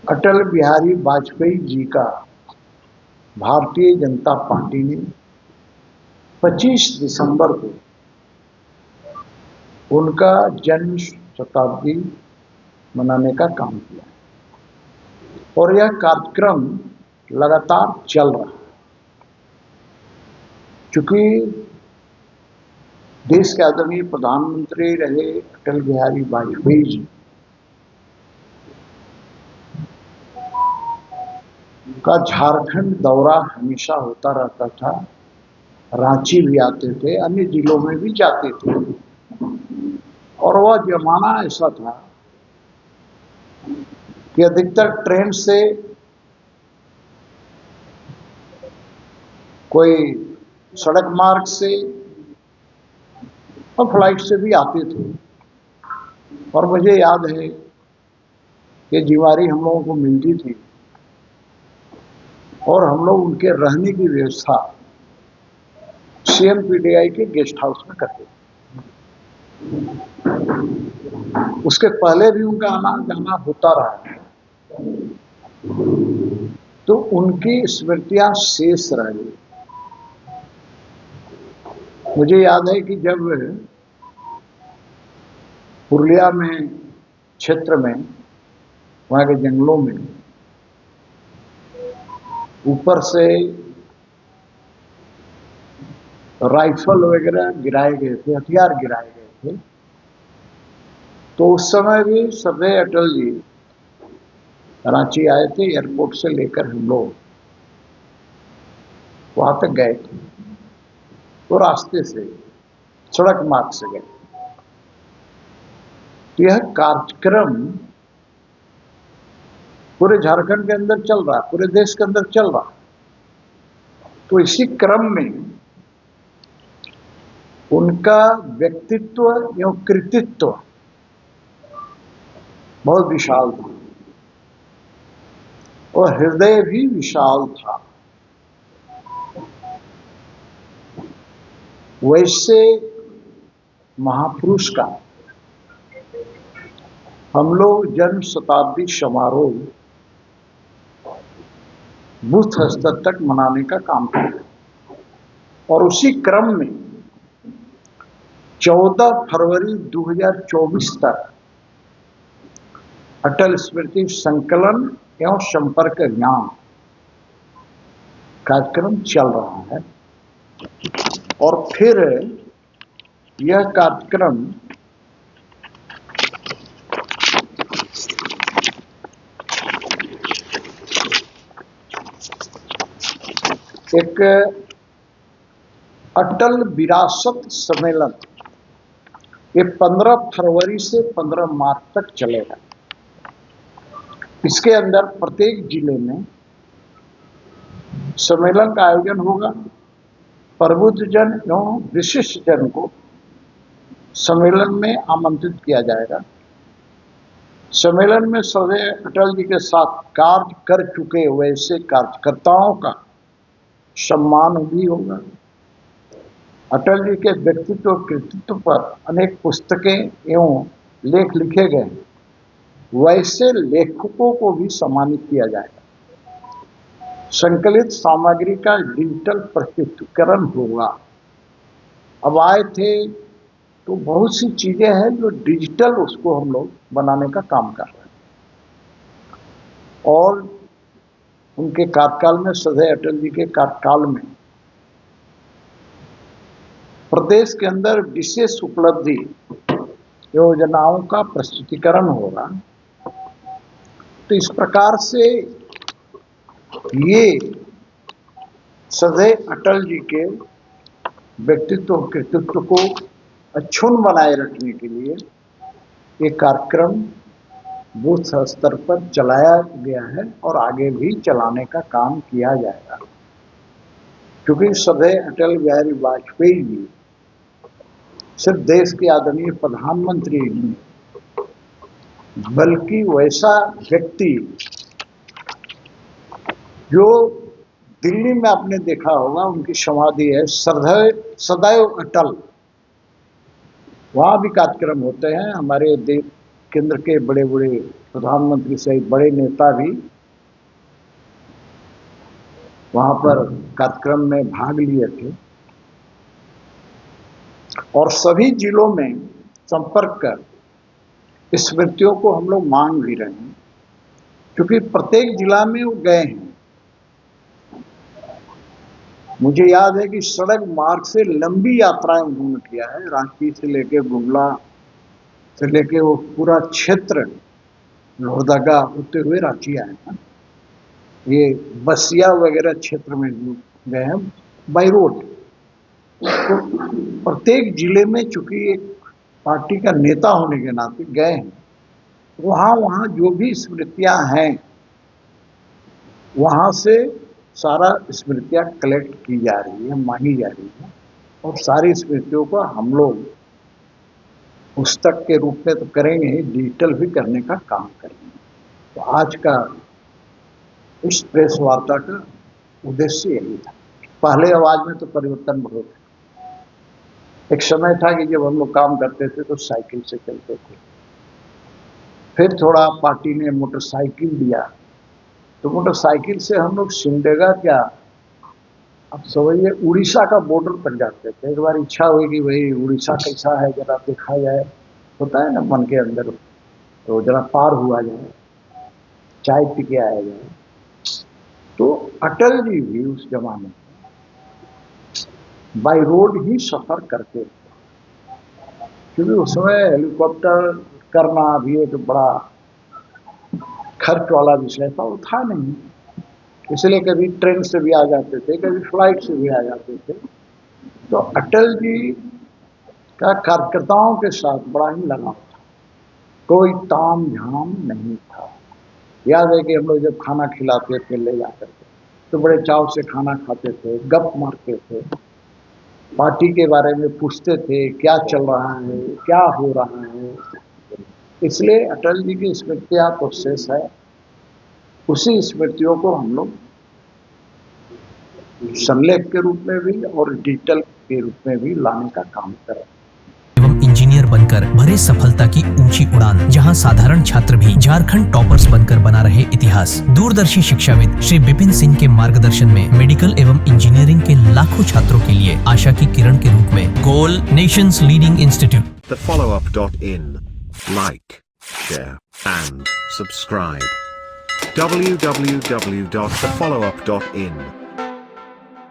अटल बिहारी वाजपेयी जी का भारतीय जनता पार्टी ने 25 दिसंबर को उनका जन्म शताब्दी मनाने का काम किया और यह कार्यक्रम लगातार चल रहा है। चूंकि देश के आदरणीय प्रधानमंत्री रहे अटल बिहारी वाजपेयी जी का झारखंड दौरा हमेशा होता रहता था। रांची भी आते थे, अन्य जिलों में भी जाते थे और वह जमाना ऐसा था कि अधिकतर ट्रेन से, कोई सड़क मार्ग से और फ्लाइट से भी आते थे। और मुझे याद है कि जिवारी हम लोगों को मिलती थी और हम लोग उनके रहने की व्यवस्था CMPDI के गेस्ट हाउस में करते थे। उसके पहले भी उनका आना जाना होता रहा है, तो उनकी स्मृतियां शेष रह गई। मुझे याद है कि जब पुरुलिया में क्षेत्र में, वहाँ के जंगलों में ऊपर से राइफल वगैरह गिराए गए थे, हथियार गिराए गए थे, तो उस समय भी सरदार अटल जी रांची आए थे। एयरपोर्ट से लेकर हम लोग वहां तक गए थे, तो रास्ते से सड़क मार्ग से गए। तो यह कार्यक्रम पूरे झारखंड के अंदर चल रहा है, पूरे देश के अंदर चल रहा है। तो इसी क्रम में उनका व्यक्तित्व एवं कृतित्व बहुत विशाल था और हृदय भी विशाल था। वैसे महापुरुष का हम लोग जन्म शताब्दी समारोह बूथ स्तर तक मनाने का काम करते और उसी क्रम में 14 फरवरी 2024 तक अटल स्मृति संकलन एवं संपर्क अभियान कार्यक्रम चल रहा है। और फिर यह कार्यक्रम एक अटल विरासत सम्मेलन, ये 15 फरवरी से 15 मार्च तक चलेगा। इसके अंदर प्रत्येक जिले में सम्मेलन का आयोजन होगा। प्रबुद्ध जन एवं विशिष्ट जन को सम्मेलन में आमंत्रित किया जाएगा। सम्मेलन में सरदार अटल जी के साथ कार्य कर चुके वैसे कार्यकर्ताओं का सम्मान भी होगा। अटल जी के व्यक्तित्व और कृतित्व पर अनेक पुस्तकें एवं लेख लिखे गए, वैसे लेखकों को भी सम्मानित किया जाएगा। संकलित सामग्री का डिजिटल प्रस्तुतिकरण होगा। अब आए थे तो बहुत सी चीजें हैं जो डिजिटल, उसको हम लोग बनाने का काम कर रहे हैं। और उनके कार्यकाल में, सरदार अटल जी के कार्यकाल में प्रदेश के अंदर विशेष उपलब्धि योजनाओं का प्रस्तुतिकरण होगा। तो इस प्रकार से ये सरदार अटल जी के व्यक्तित्व और कृतित्व को अक्षुण्ण बनाए रखने के लिए एक कार्यक्रम बूथ स्तर पर चलाया गया है और आगे भी चलाने का काम किया जाएगा। क्योंकि सरदार अटल बिहारी वाजपेयी जी सिर्फ देश के आदरणीय प्रधानमंत्री नहीं, बल्कि वैसा व्यक्ति जो दिल्ली में आपने देखा होगा, उनकी समाधि है सदैव अटल, वहाँ भी कार्यक्रम होते हैं। हमारे देश केंद्र के बड़े बड़े प्रधानमंत्री सहित बड़े नेता भी वहां पर कार्यक्रम में भाग लिए थे और सभी जिलों में संपर्क कर स्मृतियों को हम लोग मांग भी रहे हैं, क्योंकि प्रत्येक जिला में वो गए हैं। मुझे याद है कि सड़क मार्ग से लंबी यात्राएं उन्होंने किया है, रांची से लेके गुमला से लेके वो पूरा क्षेत्र लोहरदगा होते हुए रांची आए हैं। ये बसिया वगैरह क्षेत्र में गए हैं बाई रोड। तो प्रत्येक जिले में चूंकि एक पार्टी का नेता होने के नाते गए हैं, वहां जो भी स्मृतियां हैं वहां से सारा स्मृतियां कलेक्ट की जा रही है, मांगी जा रही है और सारी स्मृतियों को हम लोग पुस्तक के रूप में तो करेंगे ही, डिजिटल भी करने का काम करेंगे। तो आज का इस प्रेस वार्ता का उद्देश्य यही था। पहले आवाज में तो परिवर्तन बहुत है। एक समय था कि जब हम लोग काम करते थे तो साइकिल से चलते थे, फिर थोड़ा पार्टी ने मोटरसाइकिल दिया, तो मोटरसाइकिल से हम लोग सिमडेगा क्या, अब समझिए उड़ीसा का बॉर्डर पर जाते थे। एक बार इच्छा हुई कि भाई उड़ीसा कैसा है जरा देखा जाए, होता है ना मन के अंदर, तो जरा पार हुआ जाए, चाय पी के आया जाए। तो अटल जी भी उस जमाने में बाई रोड ही सफर करते थे, क्योंकि उस समय हेलीकॉप्टर करना भी एक बड़ा खर्च वाला विषय था, वो था नहीं, इसलिए कभी ट्रेन से भी आ जाते थे, कभी फ्लाइट से भी आ जाते थे। तो अटल जी का कार्यकर्ताओं के साथ बड़ा ही लगाव था, कोई ताम झाम नहीं था। याद है कि हम लोग जब खाना खिलाते थे ले जाकर के, तो बड़े चाव से खाना खाते थे, गप मारते थे, पार्टी के बारे में पूछते थे, क्या चल रहा है, क्या हो रहा है। इसलिए अटल जी की स्मृतियां तो शेष है, उसी स्मृतियों को हम लोग संलेख के रूप में भी और डिजिटल के रूप में भी लाने का काम करें। एवं इंजीनियर बनकर भरे सफलता की ऊंची उड़ान, जहां साधारण छात्र भी झारखंड टॉपर्स बनकर बना रहे इतिहास। दूरदर्शी शिक्षाविद श्री विपिन सिंह के मार्गदर्शन में मेडिकल एवं इंजीनियरिंग के लाखों छात्रों के लिए आशा की किरण के रूप में goal nation's leading institute. TheFollowUp.in. Like, share and subscribe. www.thefollowup.in